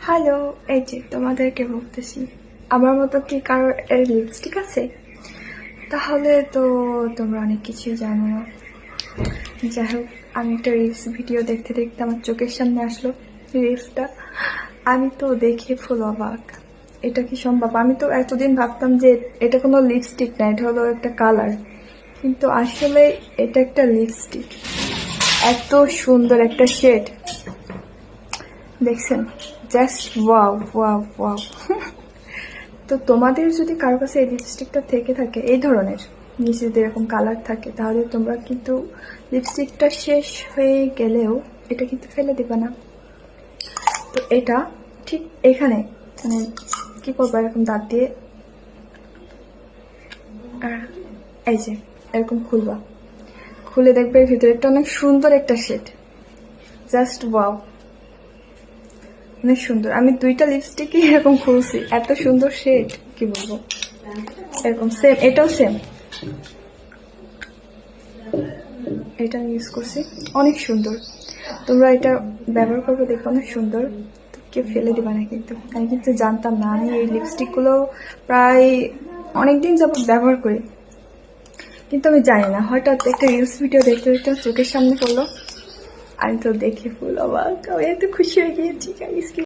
Hello, এই যে তোমাদেরকে বলতেছি, আমার মতো কি কারোর লিপস্টিক আছে? তাহলে তো তোমরা অনেক কিছুই জানো না। যাই হোক, আমি একটা রিলস ভিডিও দেখতে দেখতে আমার চোখের সামনে আসলো রিলসটা। আমি তো দেখে ফুল অবাক, এটা কি সম্ভব? আমি তো এতদিন ভাবতাম যে এটা কোনো লিপস্টিক না, এটা হলো একটা কালার, কিন্তু আসলে এটা একটা লিপস্টিক। এত সুন্দর একটা শেড, দেখছেন? Just wow wow wow. তো তোমাদের যদি কারো কাছে এই লিপস্টিকটা থেকে থাকে, এই ধরনের নিচে যদি এরকম কালার থাকে, তাহলে তোমরা কিন্তু লিপস্টিকটা শেষ হয়ে গেলেও এটা কিন্তু ফেলে দিবা না। তো এটা ঠিক এখানে মানে কি করবো, এরকম দাঁত দিয়ে এই যে এরকম খুলবা, খুলে দেখবে ভিতরে একটা অনেক সুন্দর একটা শেড। জাস্ট ওয়াও, অনেক সুন্দর। আমি 2টা লিপস্টিকই এরকম খুলছি, এত সুন্দর শেড কি বলবো। এরকম সেম, এটাও সেম, এটা আমি ইউজ করছি, অনেক সুন্দর। তোমরা এটা ব্যবহার করবে, দেখবে অনেক সুন্দর। কেউ ফেলে দিবা না কিন্তু। আমি কিন্তু জানতাম না, আমি এই লিপস্টিকগুলো প্রায় অনেকদিন যাবত ব্যবহার করি, কিন্তু আমি জানি না, হঠাৎ একটা রিলস ভিডিও দেখতে দেখতে চোখের সামনে পড়লো। আমি তো দেখে ফুল অবাক, আমি এত খুশি হয়ে গিয়েছি।